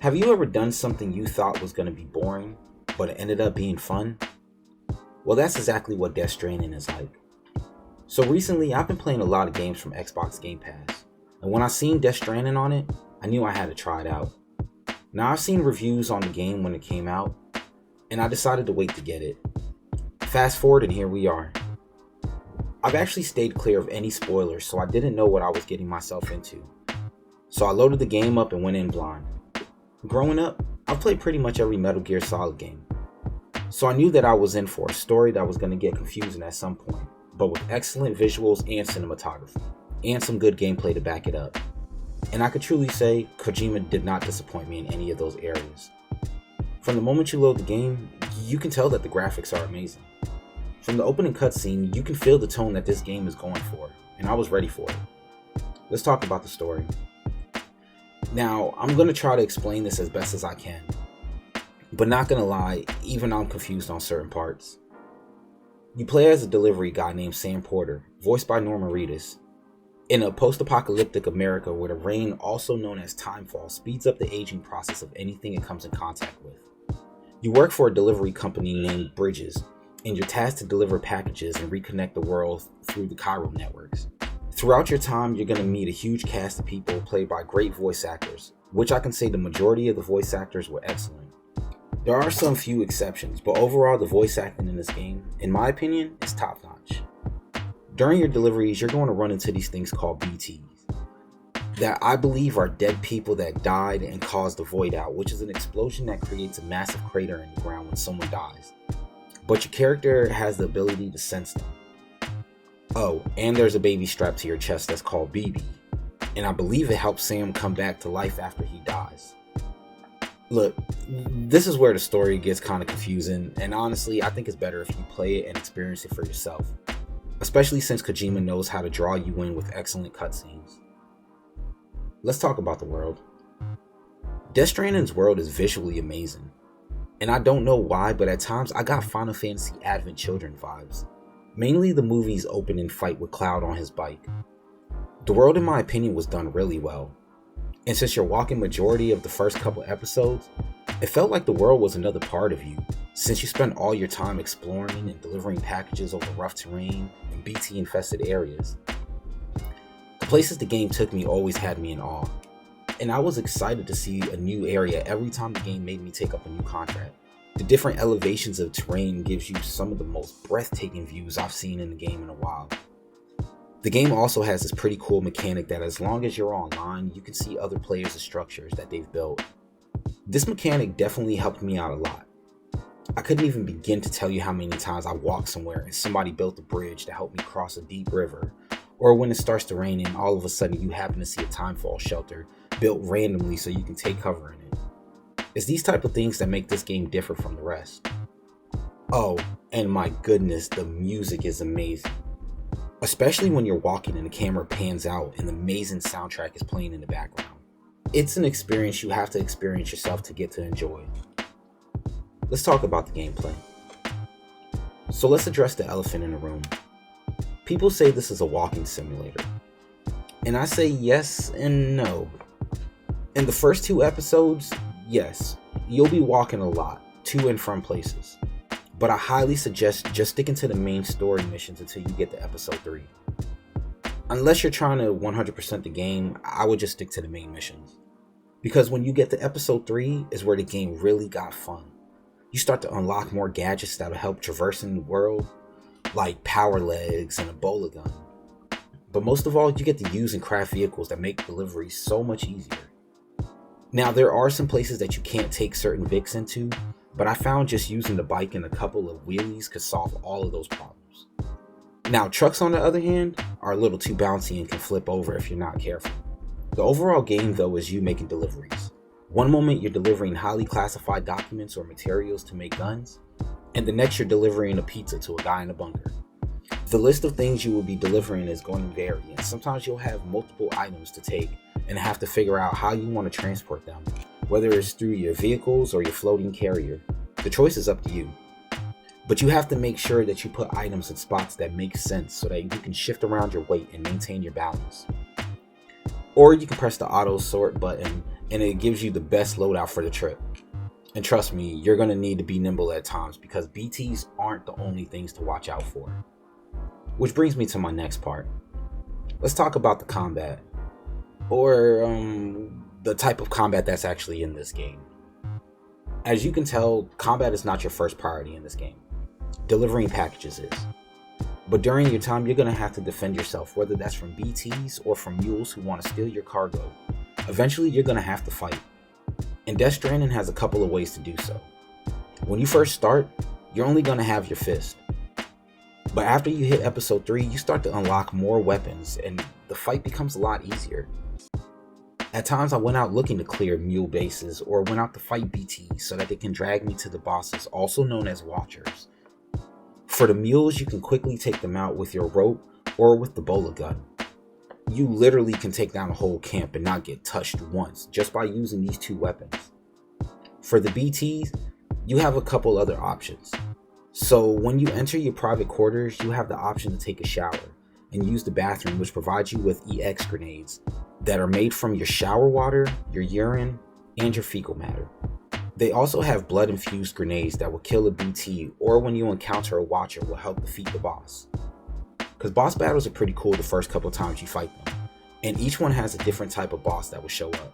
Have you ever done something you thought was going to be boring, but it ended up being fun? Well, that's exactly what Death Stranding is like. So recently, I've been playing a lot of games from Xbox Game Pass, and when I seen Death Stranding on it, I knew I had to try it out. Now, I've seen reviews on the game when it came out, and I decided to wait to get it. Fast forward, and here we are. I've actually stayed clear of any spoilers, so I didn't know what I was getting myself into. So I loaded the game up and went in blind. Growing up, I've played pretty much every Metal Gear Solid game, so I knew that I was in for a story that was going to get confusing at some point, but with excellent visuals and cinematography, and some good gameplay to back it up. And I could truly say, Kojima did not disappoint me in any of those areas. From the moment you load the game, you can tell that the graphics are amazing. From the opening cutscene, you can feel the tone that this game is going for, and I was ready for it. Let's talk about the story. Now, I'm going to try to explain this as best as I can, but not going to lie, even I'm confused on certain parts. You play as a delivery guy named Sam Porter, voiced by Norman Reedus, in a post-apocalyptic America where the rain, also known as timefall, speeds up the aging process of anything it comes in contact with. You work for a delivery company named Bridges, and you're tasked to deliver packages and reconnect the world through the chiral networks. Throughout your time, you're going to meet a huge cast of people played by great voice actors, which I can say the majority of the voice actors were excellent. There are some few exceptions, but overall the voice acting in this game, in my opinion, is top notch. During your deliveries, you're going to run into these things called BTs, that I believe are dead people that died and caused the void out, which is an explosion that creates a massive crater in the ground when someone dies. But your character has the ability to sense them. Oh, and there's a baby strapped to your chest that's called BB, and I believe it helps Sam come back to life after he dies. Look, this is where the story gets kind of confusing, and honestly, I think it's better if you play it and experience it for yourself, especially since Kojima knows how to draw you in with excellent cutscenes. Let's talk about the world. Death Stranding's world is visually amazing, and I don't know why, but at times I got Final Fantasy Advent Children vibes. Mainly the movie's opening fight with Cloud on his bike. The world, in my opinion, was done really well. And since you're walking majority of the first couple episodes, it felt like the world was another part of you, since you spent all your time exploring and delivering packages over rough terrain and BT-infested areas. The places the game took me always had me in awe, and I was excited to see a new area every time the game made me take up a new contract. The different elevations of terrain gives you some of the most breathtaking views I've seen in the game in a while. The game also has this pretty cool mechanic that as long as you're online, you can see other players' structures that they've built. This mechanic definitely helped me out a lot. I couldn't even begin to tell you how many times I walked somewhere and somebody built a bridge to help me cross a deep river, or when it starts to rain and all of a sudden you happen to see a timefall shelter built randomly so you can take cover in it. It's these type of things that make this game differ from the rest. Oh, and my goodness, the music is amazing. Especially when you're walking and the camera pans out and the amazing soundtrack is playing in the background. It's an experience you have to experience yourself to get to enjoy. Let's talk about the gameplay. So let's address the elephant in the room. People say this is a walking simulator. And I say yes and no. In the first 2 episodes, yes, you'll be walking a lot, to and from places. But I highly suggest just sticking to the main story missions until you get to episode 3. Unless you're trying to 100% the game, I would just stick to the main missions. Because when you get to episode 3 is where the game really got fun. You start to unlock more gadgets that'll help traversing the world, like power legs and a bowler gun. But most of all, you get to use and craft vehicles that make delivery so much easier. Now, there are some places that you can't take certain Vics into, but I found just using the bike and a couple of wheelies could solve all of those problems. Now, trucks on the other hand are a little too bouncy and can flip over if you're not careful. The overall game though is you making deliveries. One moment you're delivering highly classified documents or materials to make guns, and the next you're delivering a pizza to a guy in a bunker. The list of things you will be delivering is going to vary, and sometimes you'll have multiple items to take and have to figure out how you want to transport them, whether it's through your vehicles or your floating carrier. The choice is up to you. But you have to make sure that you put items in spots that make sense so that you can shift around your weight and maintain your balance. Or you can press the auto sort button and it gives you the best loadout for the trip. And trust me, you're going to need to be nimble at times because BTs aren't the only things to watch out for. Which brings me to my next part. Let's talk about the combat, or the type of combat that's actually in this game. As you can tell, combat is not your first priority in this game. Delivering packages is. But during your time, you're going to have to defend yourself, whether that's from BTs or from mules who want to steal your cargo. Eventually, you're going to have to fight. And Death Stranding has a couple of ways to do so. When you first start, you're only going to have your fist. But after you hit episode 3, you start to unlock more weapons and the fight becomes a lot easier. At times I went out looking to clear mule bases or went out to fight BTs so that they can drag me to the bosses, also known as watchers. For the mules, you can quickly take them out with your rope or with the bola gun. You literally can take down a whole camp and not get touched once just by using these 2 weapons. For the BTs, you have a couple other options. So when you enter your private quarters, you have the option to take a shower and use the bathroom, which provides you with EX grenades that are made from your shower water, your urine, and your fecal matter. They also have blood infused grenades that will kill a BT, or when you encounter a watcher will help defeat the boss. Because boss battles are pretty cool the first couple times you fight them, and each one has a different type of boss that will show up.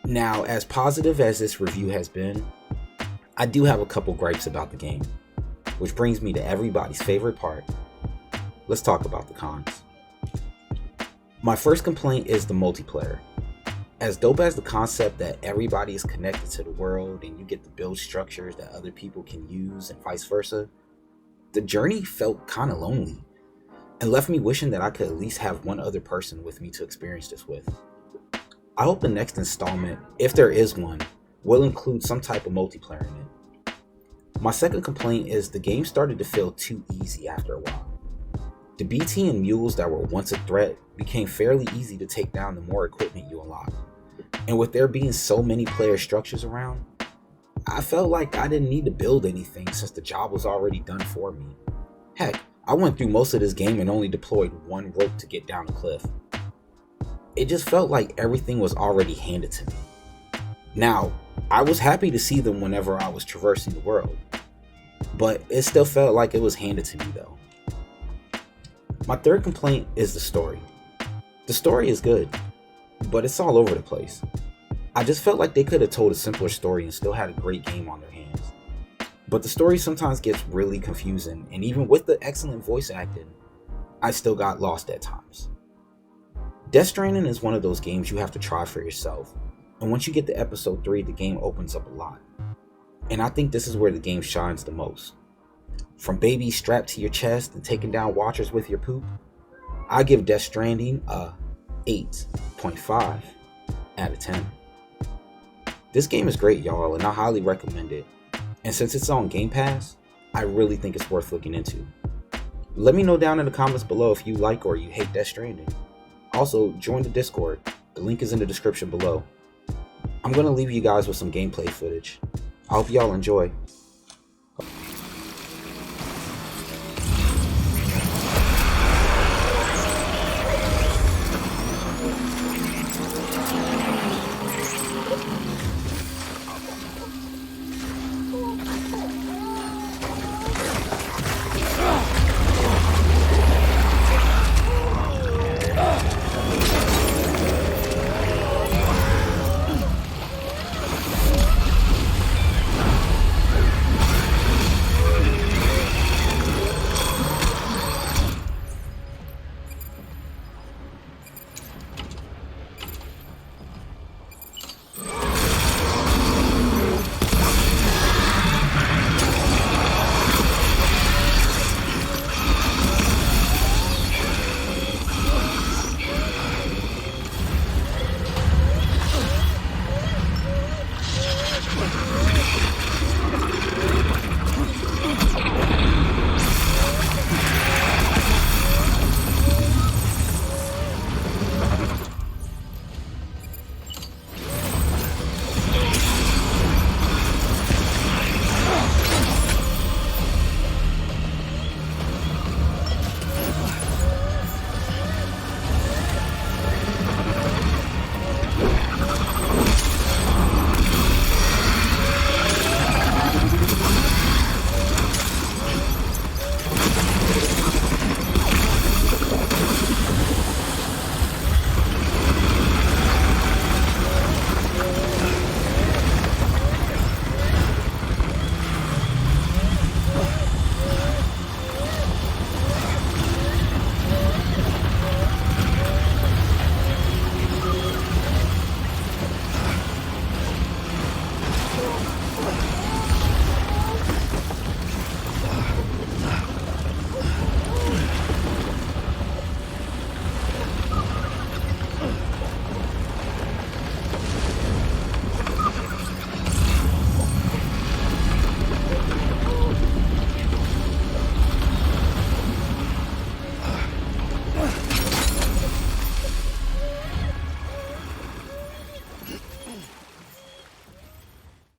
Now, as positive as this review has been, I do have a couple gripes about the game, which brings me to everybody's favorite part. Let's talk about the cons. My first complaint is the multiplayer. As dope as the concept that everybody is connected to the world and you get to build structures that other people can use and vice versa, the journey felt kind of lonely and left me wishing that I could at least have one other person with me to experience this with. I hope the next installment, if there is one, will include some type of multiplayer in it. My second complaint is the game started to feel too easy after a while. The BT and mules that were once a threat became fairly easy to take down the more equipment you unlock. And with there being so many player structures around, I felt like I didn't need to build anything since the job was already done for me. Heck, I went through most of this game and only deployed one rope to get down the cliff. It just felt like everything was already handed to me. Now, I was happy to see them whenever I was traversing the world, but it still felt like it was handed to me though. My third complaint is the story. The story is good, but it's all over the place. I just felt like they could have told a simpler story and still had a great game on their hands. But the story sometimes gets really confusing, and even with the excellent voice acting, I still got lost at times. Death Stranding is one of those games you have to try for yourself, and once you get to episode 3, the game opens up a lot. And I think this is where the game shines the most. From babies strapped to your chest and taking down watchers with your poop, I give Death Stranding a 8.5 out of 10. This game is great, y'all, and I highly recommend it. And since it's on Game Pass, I really think it's worth looking into. Let me know down in the comments below if you like or you hate Death Stranding. Also, join the Discord. The link is in the description below. I'm going to leave you guys with some gameplay footage. I hope y'all enjoy.